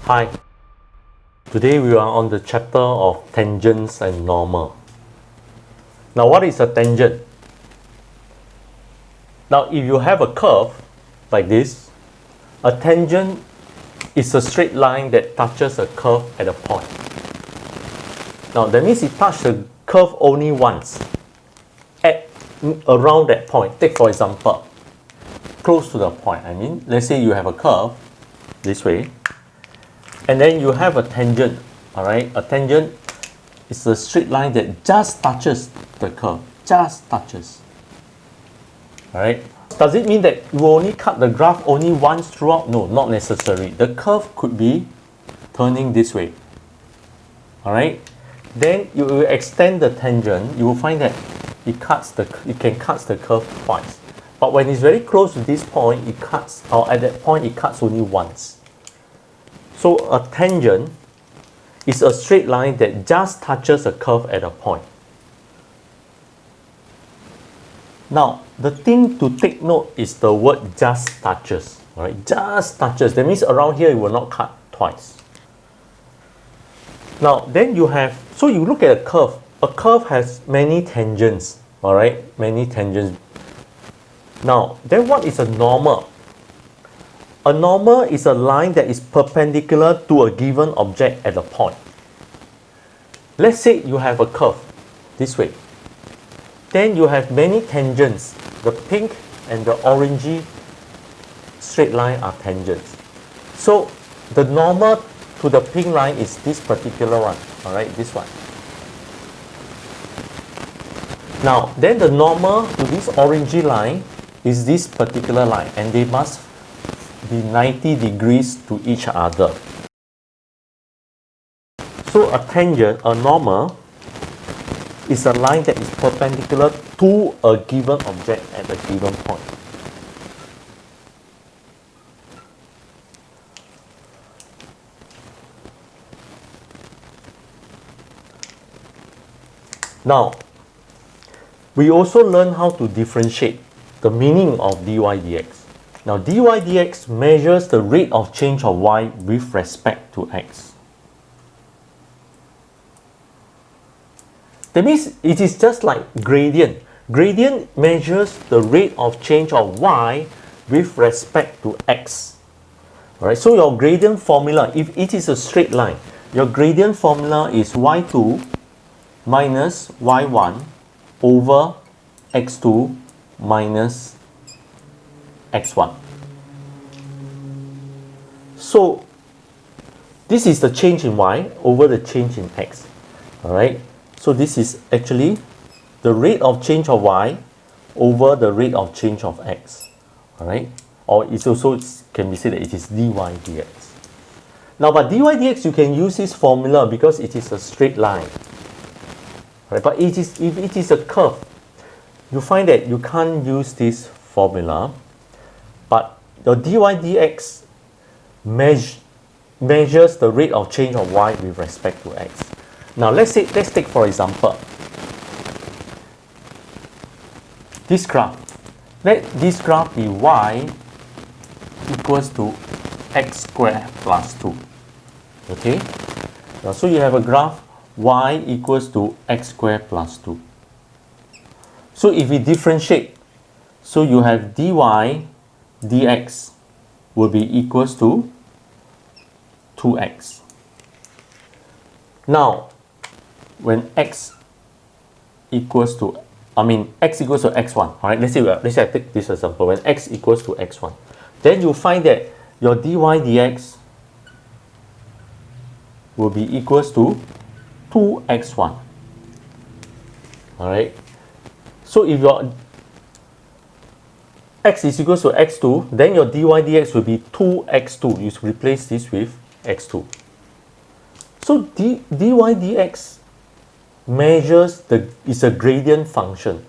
Hi, today we are on the chapter of tangents and normal. Now what is a tangent? Now if you have a curve like this, a tangent is a straight line that touches a curve at a point. Now that means it touches the curve only once at around that point. Take for example, close to the point. Let's say you have a curve this way, and then you have a tangent. Alright, a tangent is a straight line that just touches the curve, just touches. Alright, does it mean that you only cut the graph only once throughout? No, not necessary. The curve could be turning this way. Alright, then you will extend the tangent, you will find that it can cut the curve twice. But when it's very close to this point, it cuts, or at that point, it cuts only once. So a tangent is a straight line that just touches a curve at a point. Now, the thing to take note is the word just touches. Right? Just touches. That means around here it will not cut twice. Now, then you have, so you look at a curve. A curve has many tangents. Alright, many tangents. Now, then what is a normal? A normal is a line that is perpendicular to a given object at a point. Let's say you have a curve this way. Then you have many tangents. The pink and the orangey straight line are tangents. So the normal to the pink line is this particular one. Alright, this one. Now, then the normal to this orangey line is this particular line, and they must be 90 degrees to each other. So a tangent, a normal, is a line that is perpendicular to a given object at a given point. Now, we also learn how to differentiate the meaning of dy dx. Now, dy dx measures the rate of change of y with respect to x. That means it is just like gradient. Gradient measures the rate of change of y with respect to x. Alright, so your gradient formula, if it is a straight line, your gradient formula is y2 minus y1 over x2 minus x1. So this is the change in y over the change in x. Alright, so this is actually the rate of change of y over the rate of change of x. Alright, or it's also can be said that it is dy dx. Now, but dy dx you can use this formula because it is a straight line. Right, but if it is a curve, you find that you can't use this formula, but the dy dx measures the rate of change of y with respect to x. Now let's take for example this graph. Let this graph be y equals to x squared plus 2. Okay, now so you have a graph y equals to x squared plus 2. So if we differentiate, so you have dy dx will be equals to 2x. Now, when x equals to x1, all right, let's say I take this example, when x equals to x1, then you find that your dy dx will be equals to 2x1. All right, so if your x is equals to x2, then your dy dx will be 2x2. You replace this with x2. So dy dx measures is a gradient function.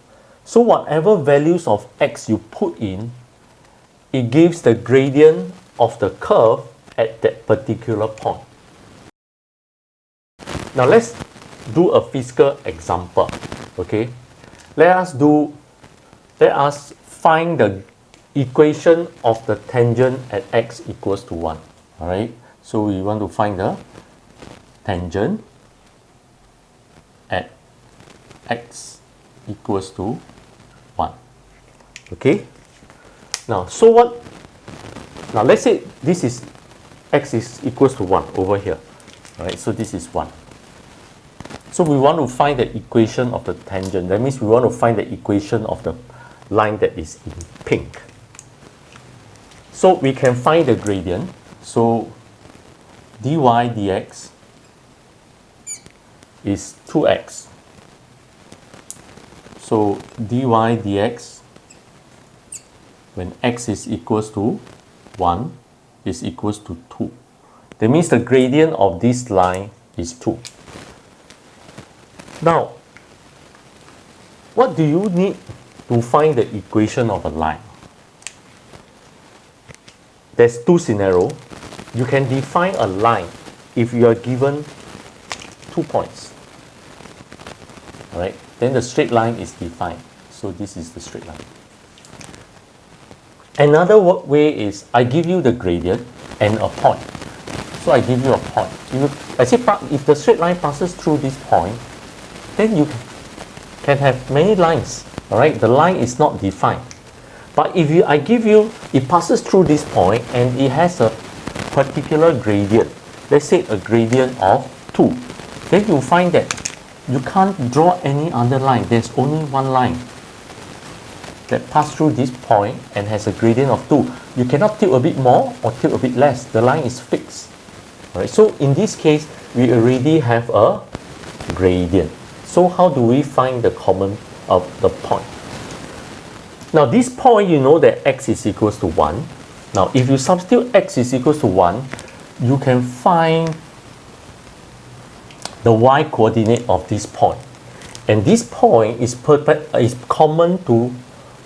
So whatever values of x you put in, it gives the gradient of the curve at that particular point. Now let's do a physical example. Okay, let us find the equation of the tangent at x equals to 1. Alright, So we want to find the tangent at x equals to 1. Okay? Now, so what? Now, let's say this is x is equals to 1 over here. Alright, so this is 1. So we want to find the equation of the tangent. That means we want to find the equation of the line that is in pink. So we can find the gradient. So dy dx is 2x. So dy dx when x is equals to 1 is equals to 2. That means the gradient of this line is 2. Now, what do you need to find the equation of a line? There's two scenarios. You can define a line if you are given 2 points. Alright, then the straight line is defined. So this is the straight line. Another way is I give you the gradient and a point. So I give you a point. I say if the straight line passes through this point, then you can have many lines. Alright, the line is not defined. But if I give you, it passes through this point and it has a particular gradient. Let's say a gradient of 2. Then you find that you can't draw any other line. There's only one line that passes through this point and has a gradient of 2. You cannot tilt a bit more or tilt a bit less. The line is fixed. Alright, so in this case, we already have a gradient. So how do we find the common of the point? Now this point, you know that x is equals to 1. Now if you substitute x is equals to 1, you can find the y coordinate of this point. And this point is common to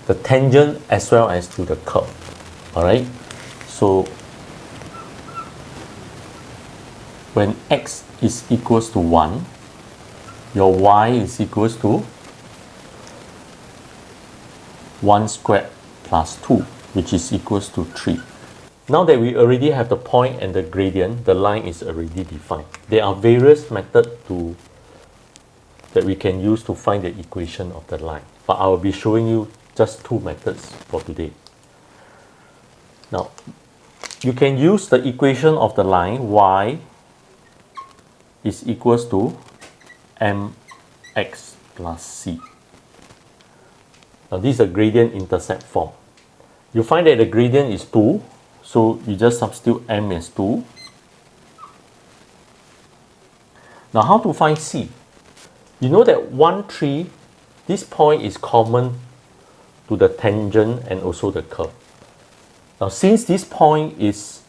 the tangent as well as to the curve. Alright, so when x is equals to 1, your y is equals to 1 squared plus 2, which is equals to 3. Now that we already have the point and the gradient, the line is already defined. There are various methods that we can use to find the equation of the line. But I will be showing you just 2 methods for today. Now, you can use the equation of the line y is equals to mx plus c. Now this is a gradient intercept form. You find that the gradient is 2, so you just substitute m as 2. Now how to find c? You know that 1, 3, this point is common to the tangent and also the curve. Now since this point is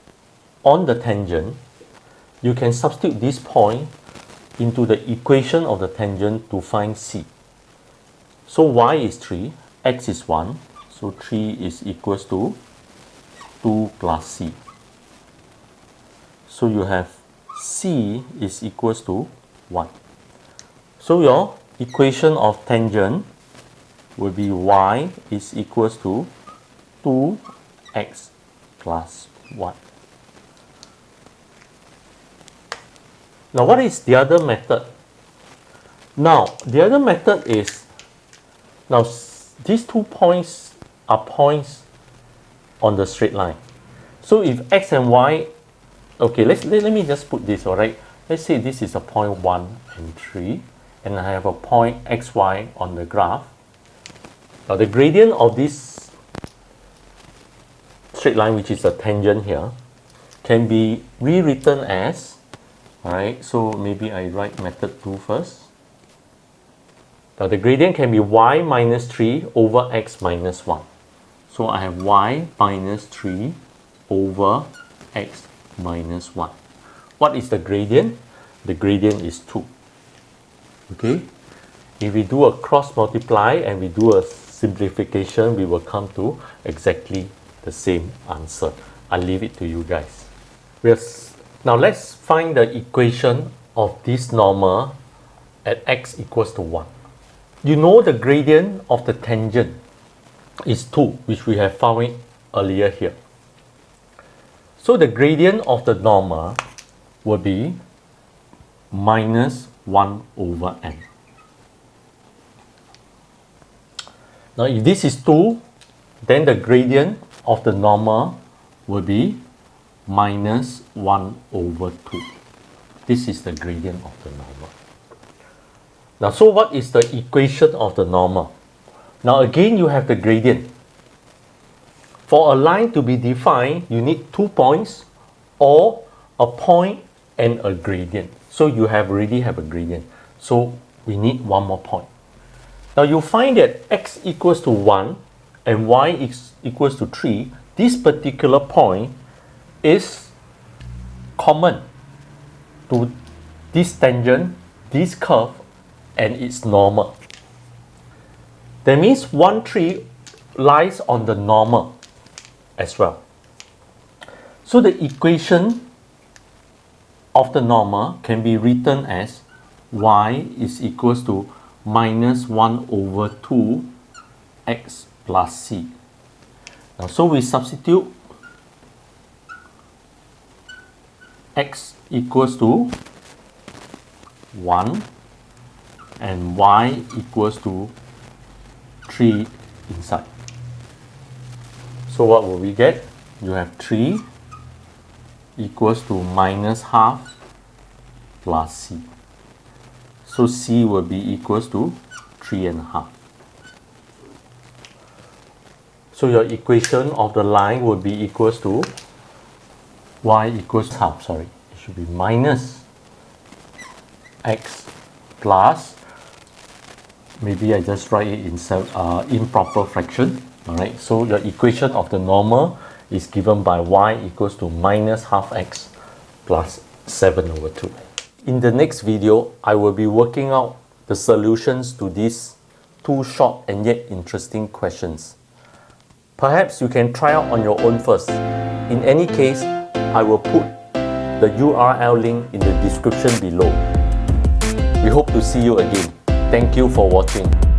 on the tangent, you can substitute this point into the equation of the tangent to find c. So y is 3, x is 1, so 3 is equals to 2 plus c. So you have c is equals to 1. So your equation of tangent will be y is equals to 2x plus 1. Now what is the other method? Now the other method is, now these 2 points are points on the straight line. So if x and y, okay, let me just put this, alright. Let's say this is a point 1 and 3, and I have a point xy on the graph. Now the gradient of this straight line, which is a tangent here, can be rewritten as, alright, so maybe I write method 2 first. Now the gradient can be y minus 3 over x minus 1. So I have y minus 3 over x minus 1. What is the gradient? The gradient is 2. Okay? If we do a cross multiply and we do a simplification, we will come to exactly the same answer. I'll leave it to you guys. Now let's find the equation of this normal at x equals to 1. You know the gradient of the tangent is 2, which we have found it earlier here. So the gradient of the normal will be minus 1 over n. Now if this is 2, then the gradient of the normal will be minus 1 over 2. This is the gradient of the normal. Now, so what is the equation of the normal? Now again, you have the gradient. For a line to be defined, you need 2 points or a point and a gradient. So you already have a gradient. So we need one more point. Now you find that x equals to 1 and y is equals to 3. This particular point is common to this tangent, this curve, and its normal. That means 1, 3 lies on the normal as well. So the equation of the normal can be written as y is equals to minus 1 over 2 x plus c. Now, so we substitute x equals to 1 and y equals to 3 inside. So what will we get? You have 3 equals to minus half plus c. So c will be equals to 3.5. So your equation of the line will be equals to y equals half, sorry, it should be minus x plus, maybe I just write it in improper fraction. Alright, so your equation of the normal is given by y equals to minus half x plus 7 over 2. In the next video, I will be working out the solutions to these two short and yet interesting questions. Perhaps you can try out on your own first. In any case, I will put the URL link in the description below. We hope to see you again. Thank you for watching.